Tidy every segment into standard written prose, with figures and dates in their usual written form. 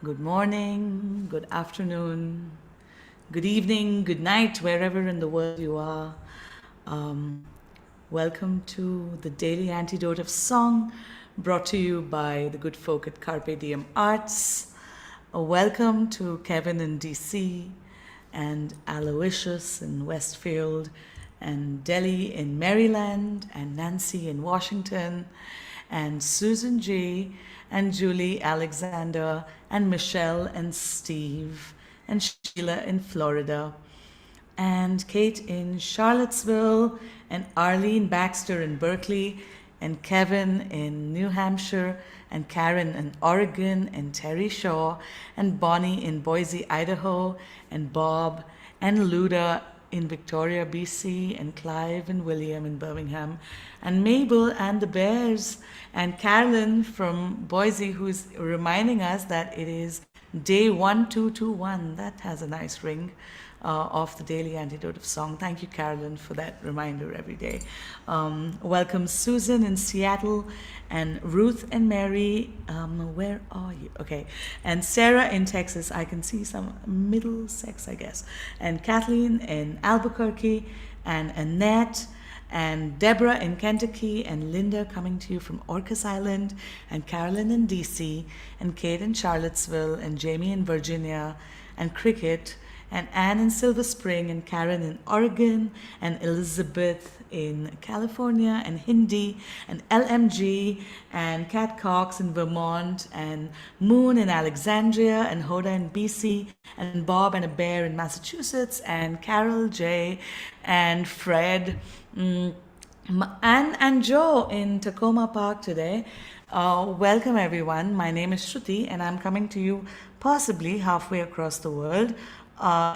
Good morning, good afternoon, good evening, good night, wherever in the world you are. Um, Welcome to the Daily Antidote of Song, brought to you by the good folk at Carpe Diem Arts. A welcome to Kevin in DC, and Aloysius in Westfield, and Delhi in Maryland, and Nancy in Washington, and Susan G, and Julie Alexander, and Michelle and Steve, and Sheila in Florida, and Kate in Charlottesville, and Arlene Baxter in Berkeley, and Kevin in New Hampshire, and Karen in Oregon, and Terry Shaw, and Bonnie in Boise, Idaho, and Bob and Luda in Victoria, BC, and Clive and William in Birmingham, and Mabel and the Bears, and Carolyn from Boise, who's reminding us that it is day 1221. That has a nice ring. Of the Daily Antidote of Song. Thank you, Carolyn, for that reminder every day. Welcome, Susan in Seattle, and Ruth and Mary. Where are you? Okay. And Sarah in Texas. I can see some Middlesex, I guess. And Kathleen in Albuquerque, and Annette, and Deborah in Kentucky, and Linda coming to you from Orcas Island, and Carolyn in DC, and Kate in Charlottesville, and Jamie in Virginia, and Cricket, and Anne in Silver Spring, and Karen in Oregon, and Elizabeth in California, and Hindi, and LMG, and Kat Cox in Vermont, and Moon in Alexandria, and Hoda in BC, and Bob and a Bear in Massachusetts, and Carol J, and Fred, and Joe in Tacoma Park today. Welcome everyone. My name is Shruti, and I'm coming to you possibly halfway across the world.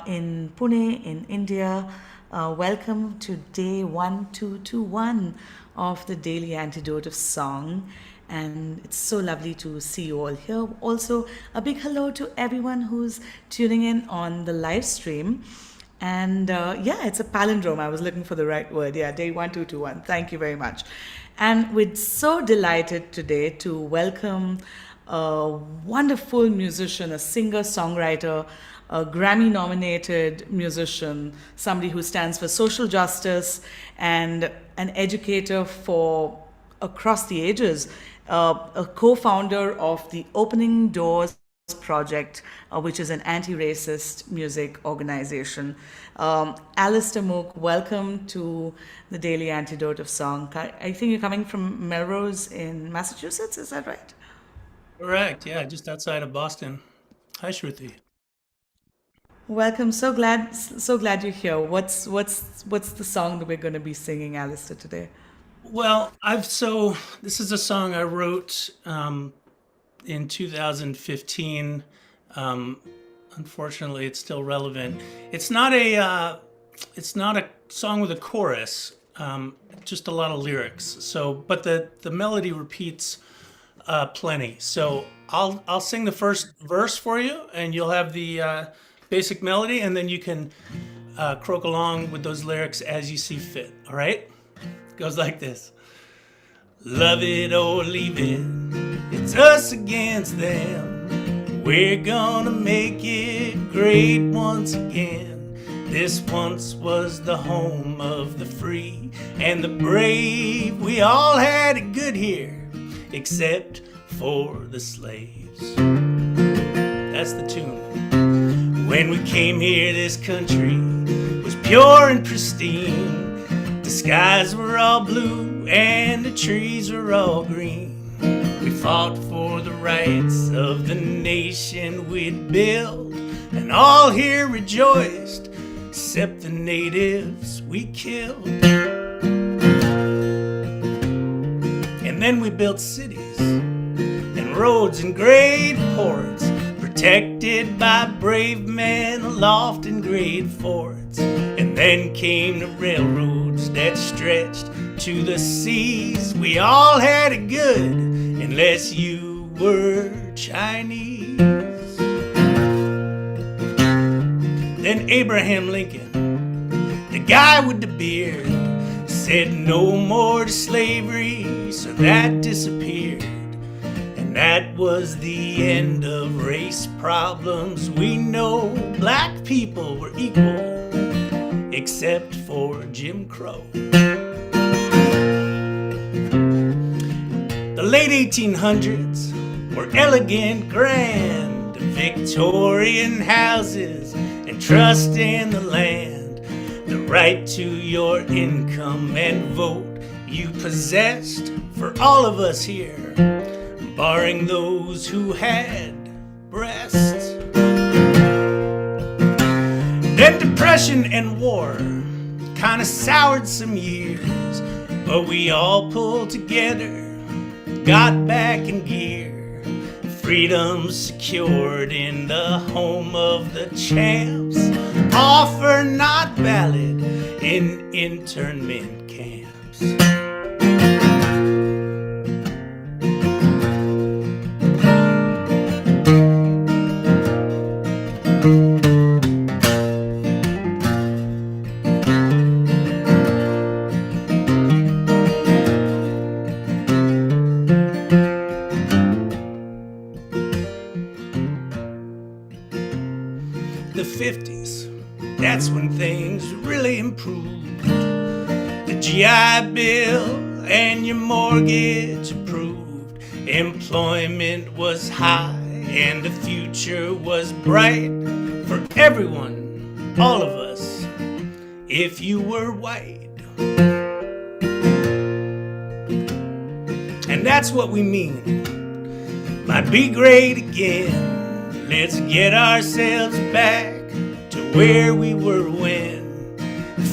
In Pune, in India. Welcome to day 1221 of the Daily Antidote of Song. And it's so lovely to see you all here. Also, a big hello to everyone who's tuning in on the live stream. And it's a palindrome. I was looking for the right word. Yeah, day 1221. Thank you very much. And we're so delighted today to welcome a wonderful musician, a singer, songwriter, a Grammy nominated musician, somebody who stands for social justice, and an educator for across the ages, a co-founder of the Opening Doors Project, which is an anti-racist music organization. Alastair Moock, welcome to the Daily Antidote of Song. I think you're coming from Melrose in Massachusetts, is that right? Correct. Yeah, just outside of Boston. Hi, Shruti. Welcome. So glad you're here. What's the song that we're going to be singing, Alistair, today? Well, this is a song I wrote in 2015. Um, Unfortunately, it's still relevant. It's not a song with a chorus. Just a lot of lyrics. But the melody repeats plenty. So I'll sing the first verse for you, and you'll have the basic melody, and then you can croak along with those lyrics as you see fit. All right? It goes like this: love it or leave it, it's us against them. We're gonna make it great once again. This once was the home of the free and the brave. We all had it good here, except for the slaves. That's the tune. When we came here, this country was pure and pristine. The skies were all blue and the trees were all green. We fought for the rights of the nation we'd built, and all here rejoiced, except the natives we killed. And then we built cities and roads and great ports, protected by brave men aloft in great forts. And then came the railroads that stretched to the seas. We all had it good, unless you were Chinese. Then Abraham Lincoln, the guy with the beard, said no more to slavery, so that disappeared. And that was the end of race problems. We know black people were equal, except for Jim Crow. The late 1800s were elegant, grand, Victorian houses and trust in the land. The right to your income and vote you possessed for all of us here, barring those who had breasts. Then depression and war kind of soured some years, but we all pulled together, got back in gear. Freedom secured in the home of the champs, offer not valid in internment camps. The 50s, that's when things really improved. The GI Bill and your mortgage approved. Employment was high and the future was bright for everyone, all of us, if you were white. And that's what we mean by be great again. Let's get ourselves back to where we were when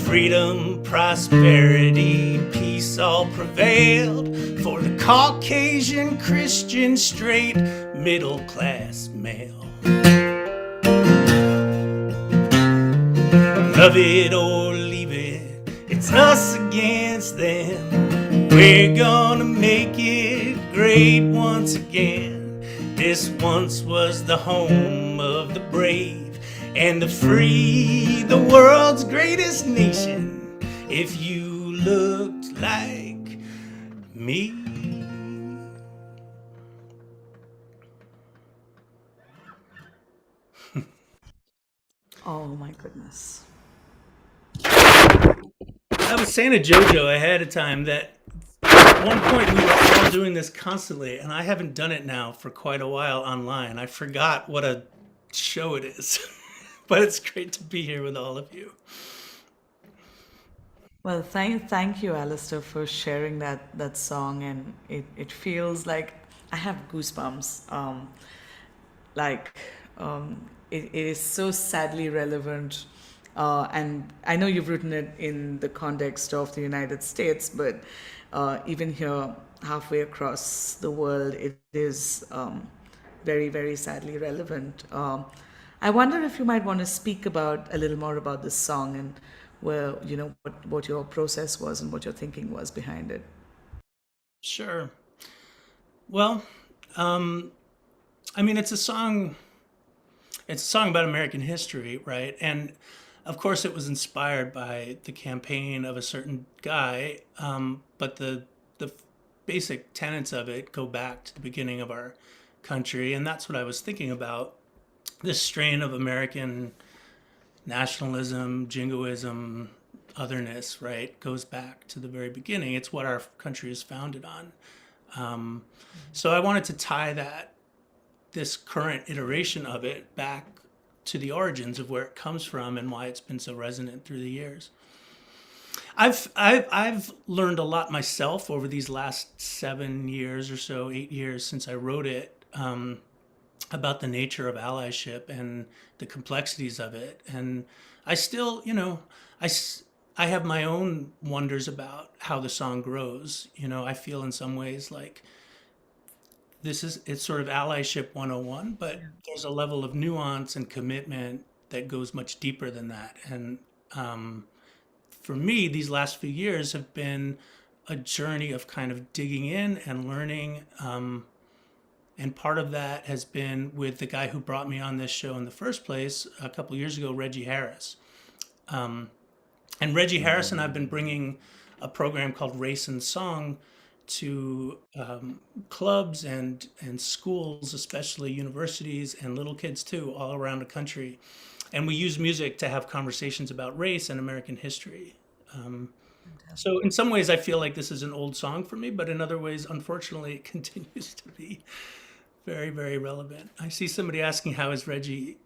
freedom, prosperity, peace all prevailed for the Caucasian, Christian, straight, middle-class male. Love it or leave it, it's us against them. We're gonna make it great once again. This once was the home of the brave and the free, the world's greatest nation, if you looked like me. Oh my goodness. I was saying to JoJo ahead of time that at one point we were all doing this constantly, and I haven't done it now for quite a while online. I forgot what a show it is. But it's great to be here with all of you. Well, thank you, Alastair, for sharing that song, and it feels like I have goosebumps. Like it is so sadly relevant, and I know you've written it in the context of the United States, but even here, halfway across the world, it is very, very sadly relevant. I wonder if you might want to speak about a little more about this song and where what your process was and what your thinking was behind it. Sure. Well, I mean, it's a song. It's a song about American history, right? And of course, it was inspired by the campaign of a certain guy. But the basic tenets of it go back to the beginning of our country, and that's what I was thinking about. This strain of American nationalism, jingoism, otherness, right, goes back to the very beginning. It's what our country is founded on. So I wanted to tie this current iteration of it back to the origins of where it comes from and why it's been so resonant through the years. I've learned a lot myself over these last 7 years or so, 8 years since I wrote it, about the nature of allyship and the complexities of it. And I still, I have my own wonders about how the song grows. I feel in some ways like it's sort of allyship 101, but there's a level of nuance and commitment that goes much deeper than that. And for me, these last few years have been a journey of kind of digging in and learning. And part of that has been with the guy who brought me on this show in the first place a couple years ago, Reggie Harris. And Reggie Harris and I've been bringing a program called Race and Song to clubs and schools, especially universities and little kids too, all around the country. And we use music to have conversations about race and American history. Um, Fantastic. so in some ways, I feel like this is an old song for me, but in other ways, unfortunately, it continues to be very, very relevant. I see somebody asking, how is Reggie?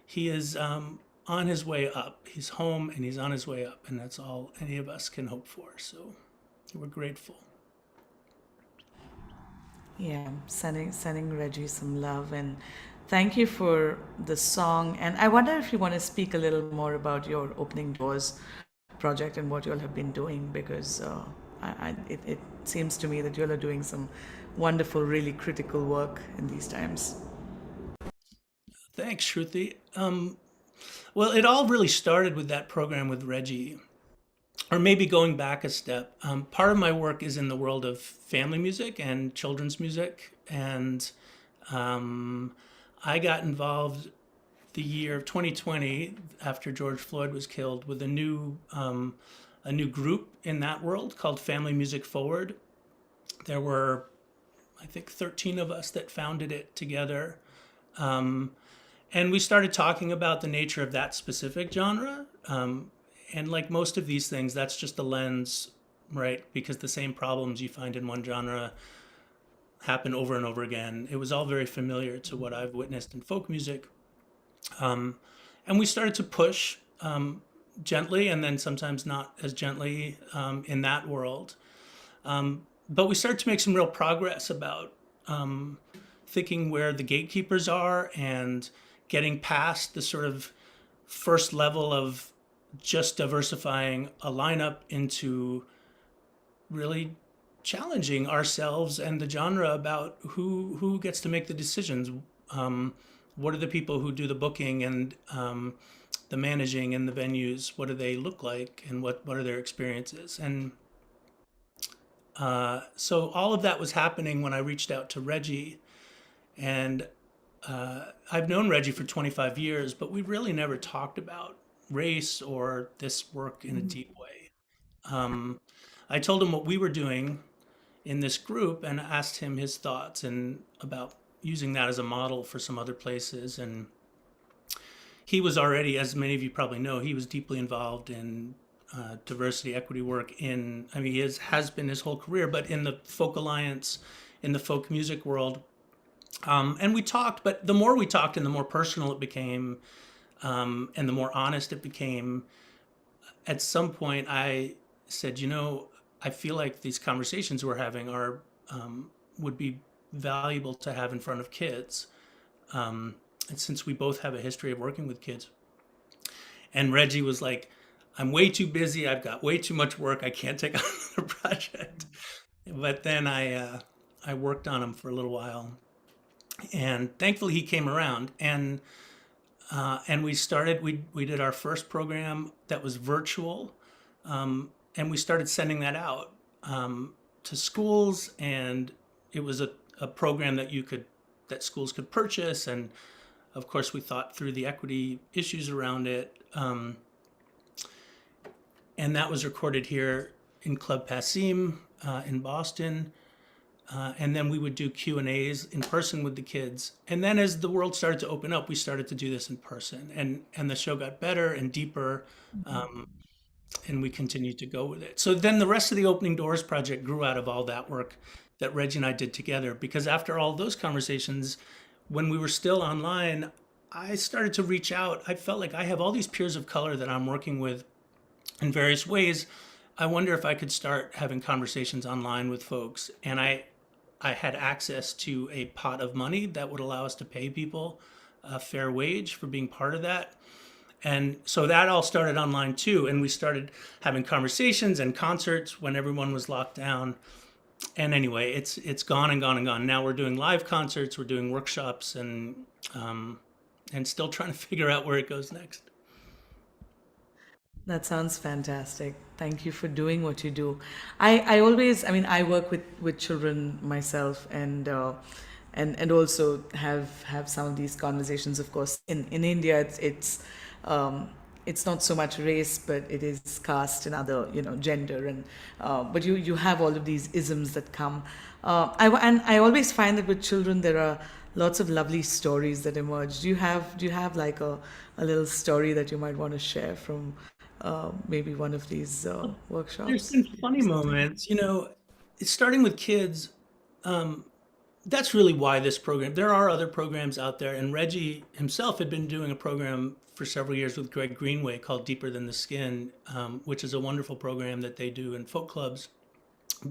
He is on his way up. He's home and he's on his way up, and that's all any of us can hope for. So we're grateful. Yeah, sending Reggie some love, and thank you for the song. And I wonder if you want to speak a little more about your Opening Doors project and what you all have been doing, because it seems to me that you all are doing some wonderful, really critical work in these times. Thanks, Shruti. Well, it all really started with that program with Reggie, or maybe going back a step. Part of my work is in the world of family music and children's music, and um, I got involved the year of 2020 after George Floyd was killed with a new group in that world called Family Music Forward. There were, I think, 13 of us that founded it together. Um, and we started talking about the nature of that specific genre. And like most of these things, that's just the lens, right? Because the same problems you find in one genre happen over and over again. It was all very familiar to what I've witnessed in folk music. Um, and we started to push gently and then sometimes not as gently in that world. But we started to make some real progress about thinking where the gatekeepers are and getting past the sort of first level of just diversifying a lineup into really challenging ourselves and the genre about who gets to make the decisions. What are the people who do the booking and the managing and the venues? What do they look like, and what are their experiences? And so all of that was happening when I reached out to Reggie, and I've known Reggie for 25 years, but we really never talked about race or this work in a deep way. Um, I told him what we were doing in this group and asked him his thoughts and about using that as a model for some other places. And he was already, as many of you probably know, he was deeply involved in diversity equity work in, I mean, he has been his whole career, but in the folk alliance, in the folk music world. And we talked, but the more we talked and the more personal it became, and the more honest it became, at some point I said, I feel like these conversations we're having are would be valuable to have in front of kids. And since we both have a history of working with kids, and Reggie was like, "I'm way too busy. I've got way too much work. I can't take on another project." But then I worked on him for a little while, and thankfully he came around, and we did our first program that was virtual, and we started sending that out to schools, and it was a program that schools could purchase, and of course we thought through the equity issues around it, and that was recorded here in Club Passim in Boston. And then we would do Q&As in person with the kids. And then as the world started to open up, we started to do this in person. And the show got better and deeper, and we continued to go with it. So then the rest of the Opening Doors project grew out of all that work that Reggie and I did together. Because after all those conversations, when we were still online, I started to reach out. I felt like I have all these peers of color that I'm working with in various ways. I wonder if I could start having conversations online with folks. And I had access to a pot of money that would allow us to pay people a fair wage for being part of that. And so that all started online too. And we started having conversations and concerts when everyone was locked down. And anyway, it's gone and gone and gone. Now we're doing live concerts, we're doing workshops, and still trying to figure out where it goes next. That sounds fantastic. Thank you for doing what you do. I always, I mean, I work with children myself, and also have some of these conversations. Of course, in India, um, it's not so much race, but it is caste and other, gender, and but you have all of these isms that come. And I always find that with children there are lots of lovely stories that emerge. Do you have like a little story that you might want to share from maybe one of these There's workshops been or funny something? moments, it's starting with kids. That's really why this program, there are other programs out there, and Reggie himself had been doing a program for several years with Greg Greenway called Deeper Than the Skin, which is a wonderful program that they do in folk clubs.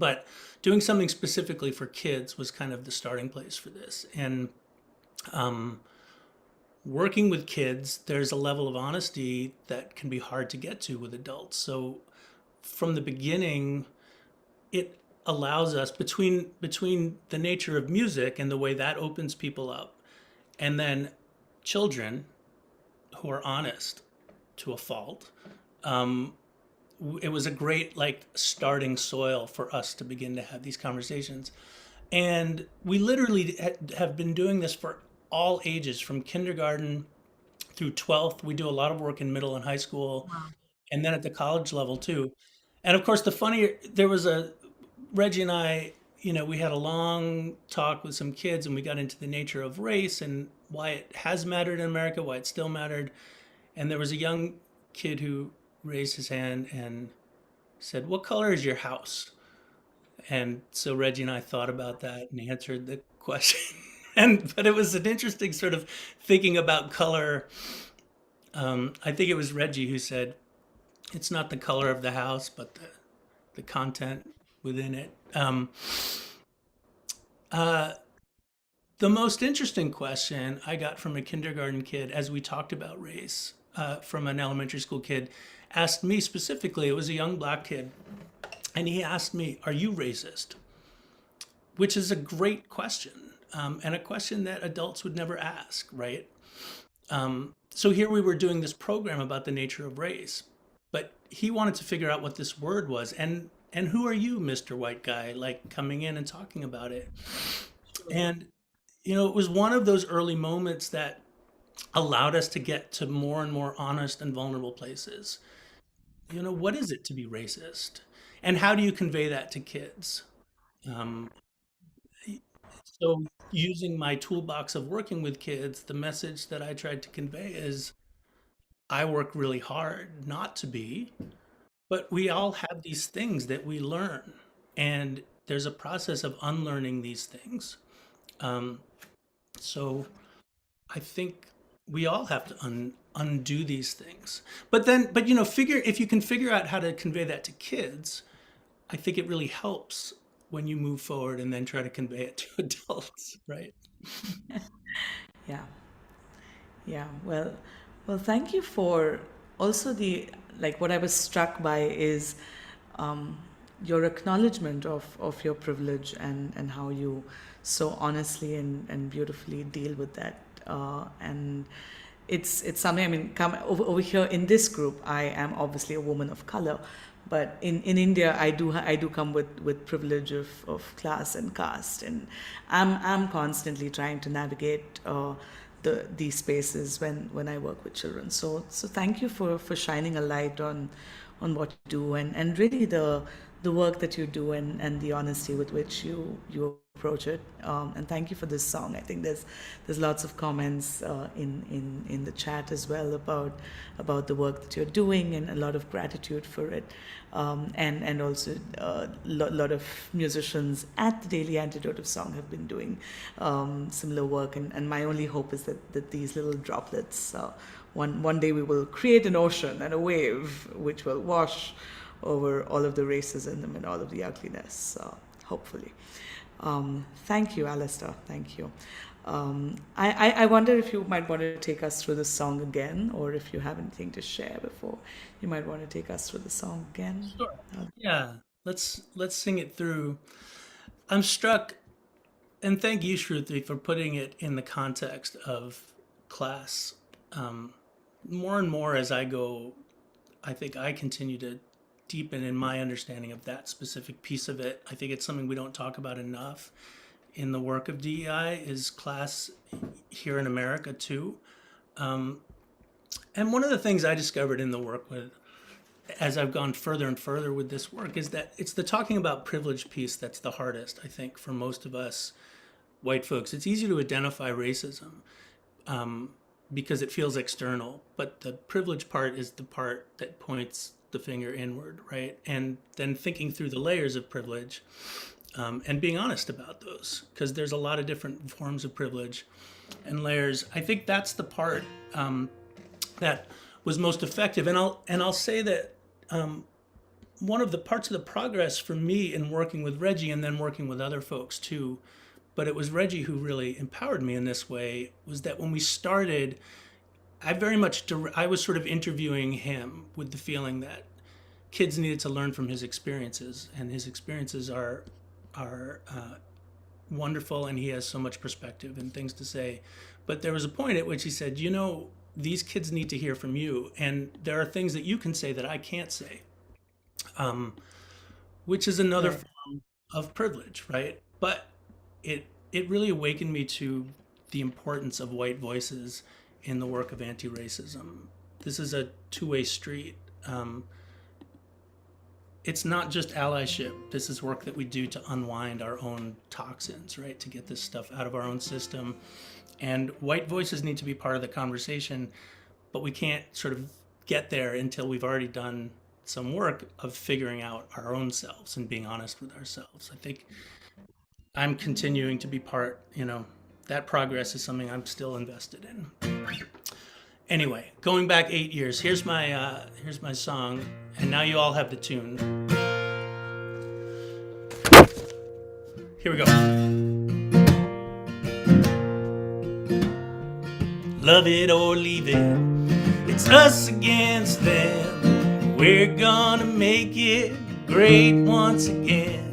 But doing something specifically for kids was kind of the starting place for this. And working with kids, there's a level of honesty that can be hard to get to with adults. So from the beginning, it allows us, between the nature of music and the way that opens people up, and then children who are honest to a fault, it was a great like starting soil for us to begin to have these conversations. And we literally have been doing this for all ages, from kindergarten through 12th. We do a lot of work in middle and high school, Wow. and then at the college level too. And of course, the funny, there was a, Reggie and I, we had a long talk with some kids, and we got into the nature of race and why it has mattered in America, why it still mattered. And there was a young kid who raised his hand and said, "What color is your house?" And so Reggie and I thought about that and answered the question. But it was an interesting sort of thinking about color. I think it was Reggie who said, "It's not the color of the house, but the content within it." Uh, the most interesting question I got from a kindergarten kid as we talked about race, from an elementary school kid, asked me specifically, it was a young black kid, and he asked me, "Are you racist?" Which is a great question, and a question that adults would never ask, right? So here we were doing this program about the nature of race, but he wanted to figure out what this word was, and who are you, Mr. White Guy, like coming in and talking about it. And it was one of those early moments that allowed us to get to more and more honest and vulnerable places. What is it to be racist, and how do you convey that to kids? um, so using my toolbox of working with kids, the message that I tried to convey is, I work really hard not to be, but we all have these things that we learn, and there's a process of unlearning these things. Um, so I think we all have to undo these things. But figure if you can figure out how to convey that to kids, I think it really helps when you move forward and then try to convey it to adults, right? Yeah. Yeah, well, thank you for also the like what I was struck by is um, your acknowledgement of your privilege and how you so honestly and beautifully deal with that. And it's something. I mean, come over here in this group. I am obviously a woman of color, but in India, I do come with privilege of class and caste, and I'm constantly trying to navigate these spaces when I work with children. So thank you for shining a light on what you do and really the work that you do and the honesty with which you approach it. And thank you for this song. I think there's lots of comments in the chat as well about the work that you're doing and a lot of gratitude for it. And also a lot of musicians at the Daily Antidote of Song have been doing similar work. And my only hope is that these little droplets, one day we will create an ocean and a wave which will wash over all of the racism and all of the ugliness, hopefully. Thank you, Alastair. Thank you. I wonder if you might want to take us through the song again, or if you have anything to share before you might want to take us through the song again. Sure. Yeah. Let's sing it through. I'm struck, and thank you, Shruti, for putting it in the context of class. Um, More and more as I go, I think I continue to deepen in my understanding of that specific piece of it. I think it's something we don't talk about enough in the work of DEI is class here in America too. And one of the things I discovered in the work with, as I've gone further and further with this work, is that it's the talking about privilege piece that's the hardest, I think, for most of us white folks. It's easy to identify racism because it feels external, but the privilege part is the part that points the finger inward, right? And then thinking through the layers of privilege and being honest about those, because there's a lot of different forms of privilege and layers. I think that's the part that was most effective. And I'll say that one of the parts of the progress for me in working with Reggie and then working with other folks too, but it was Reggie who really empowered me in this way, was that when we started, I was sort of interviewing him with the feeling that kids needed to learn from his experiences, and his experiences are wonderful, and he has so much perspective and things to say. But there was a point at which he said, these kids need to hear from you, and there are things that you can say that I can't say, which is another Right. form of privilege, right? But it really awakened me to the importance of white voices in the work of anti-racism. This is a two-way street. It's not just allyship. This is work that we do to unwind our own toxins, right? To get this stuff out of our own system. And white voices need to be part of the conversation, but we can't sort of get there until we've already done some work of figuring out our own selves and being honest with ourselves. I think I'm continuing to be part, that progress is something I'm still invested in. Anyway, going back 8 years, here's my song, and now you all have the tune. Here we go. Love it or leave it, it's us against them. We're gonna make it great once again.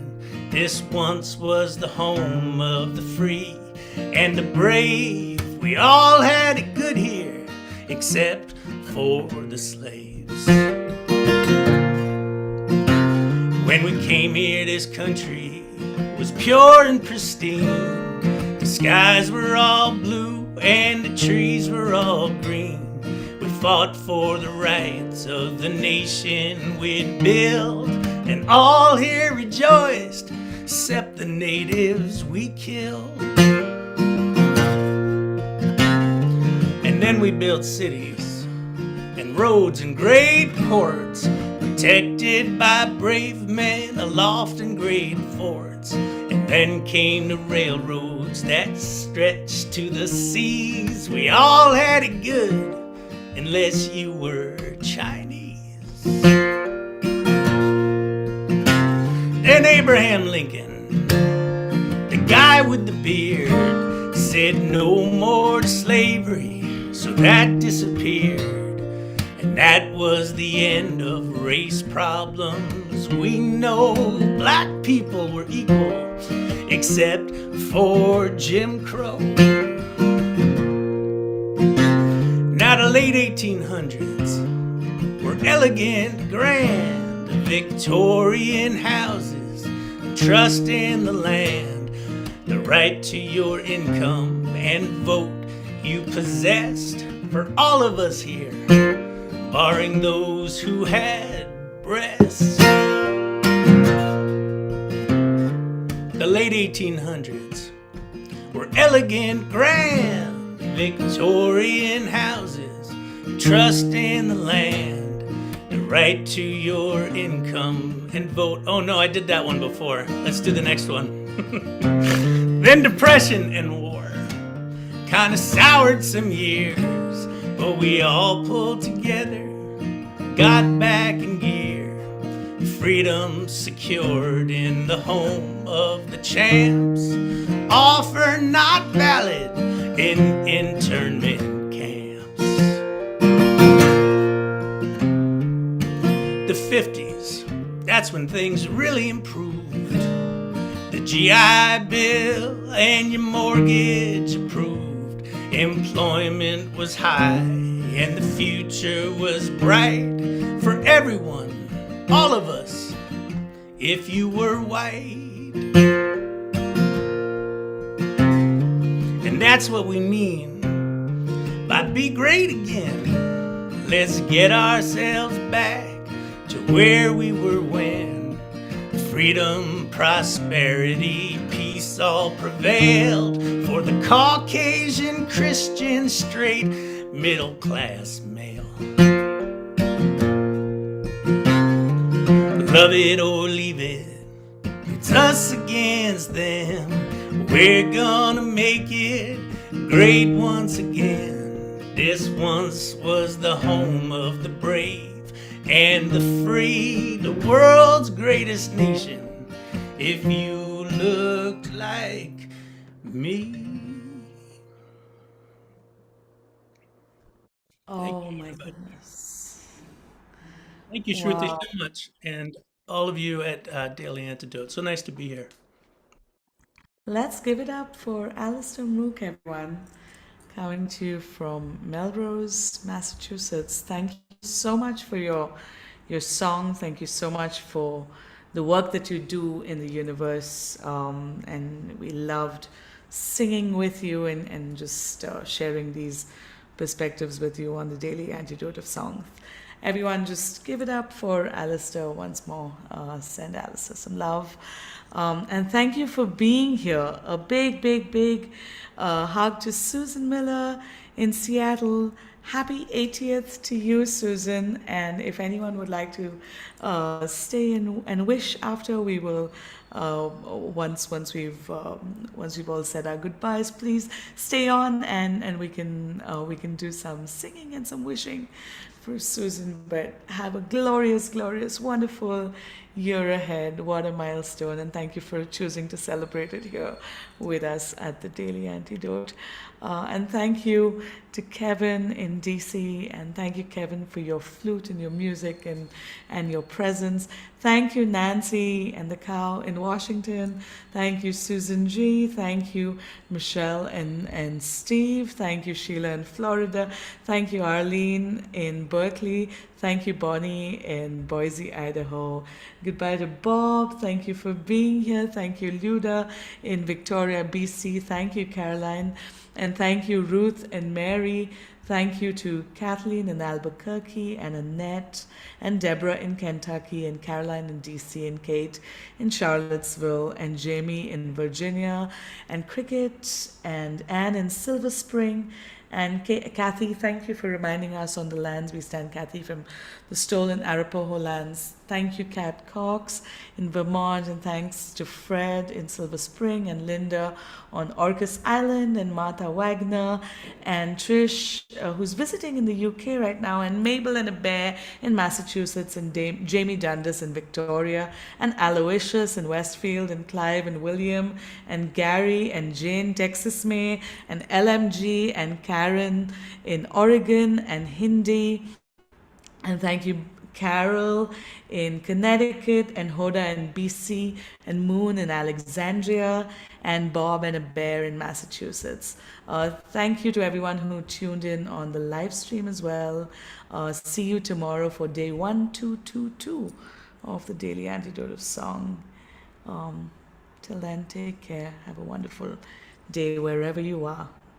This once was the home of the free and the brave. We all had it good here, except for the slaves. When we came here, this country was pure and pristine. The skies were all blue and the trees were all green. We fought for the rights of the nation we'd build, and all here rejoiced, except the natives we killed. And then we built cities and roads and great ports, protected by brave men aloft in great forts. And then came the railroads that stretched to the seas. We all had it good, unless you were Chinese. Then Abraham Lincoln, the guy with the beard, said no more to slavery, so that disappeared. And that was the end of race problems. We know black people were equal, except for Jim Crow. Now the late 1800s were elegant, grand, Victorian houses, trust in the land, the right to your income and vote you possessed for all of us here, barring those who had breasts. The late 1800s were elegant, grand, Victorian houses, trust in the land, the right to your income and vote. Oh no, I did that one before. Let's do the next one. Then depression and war kind of soured some years, but we all pulled together, got back in gear. Freedom secured in the home of the champs, offer not valid in internment camps. The 50s, that's when things really improved. The GI Bill and your mortgage approved. Employment was high and the future was bright for everyone, all of us, if you were white. And that's what we mean by be great again. Let's get ourselves back to where we were when freedom, prosperity, peace all prevailed for the Caucasian, Christian, straight, middle-class male. Love it or leave it, it's us against them. We're gonna make it great once again. This once was the home of the brave and the free, the world's greatest nation. If you looked like me. Thank Oh you, my everybody. goodness. Thank you, Shruti, Wow. so much, and all of you at Daily Antidote. So nice to be here. Let's give it up for Alastair Moock, everyone, coming to you from Melrose, Massachusetts. Thank you so much for your song. Thank you so much for the work that you do in the universe. And we loved singing with you and just sharing these perspectives with you on the Daily Antidote of Songs. Everyone, just give it up for Alastair once more. Send Alastair some love. And thank you for being here. A big, big, big hug to Susan Miller in Seattle. Happy 80th to you, Susan. And if anyone would like to stay and wish after, we will once we've all said our goodbyes, please stay on and we can do some singing and some wishing for Susan. But have a glorious, glorious, wonderful year ahead. What a milestone, and thank you for choosing to celebrate it here with us at the Daily Antidote. And thank you to Kevin in DC, and thank you, Kevin, for your flute and your music and your presence. Thank you, Nancy and the cow in Washington. Thank you, Susan G. Thank you, Michelle and Steve. Thank you, Sheila in Florida. Thank you, Arlene in Berkeley. Thank you, Bonnie in Boise, Idaho. Goodbye to Bob. Thank you for being here. Thank you, Luda in Victoria, BC. Thank you, Caroline. And thank you, Ruth and Mary. Thank you to Kathleen in Albuquerque, and Annette, and Deborah in Kentucky, and Caroline in DC, and Kate in Charlottesville, and Jamie in Virginia, and Cricket, and Anne in Silver Spring. And Kathy, thank you for reminding us on the lands we stand, Kathy, from the stolen Arapaho lands. Thank you, Kat Cox in Vermont, and thanks to Fred in Silver Spring, and Linda on Orcas Island, and Martha Wagner, and Trish, who's visiting in the UK right now, and Mabel and a Bear in Massachusetts, and Jamie Dundas in Victoria, and Aloysius in Westfield, and Clive and William, and Gary and Jane, Texas May, and LMG, and Karen in Oregon, and Hindi. And thank you, Carol in Connecticut, and Hoda in BC, and Moon in Alexandria, and Bob and a Bear in Massachusetts. Thank you to everyone who tuned in on the live stream as well. See you tomorrow for day 1222 of the Daily Antidote of Song. Till then, take care. Have a wonderful day wherever you are.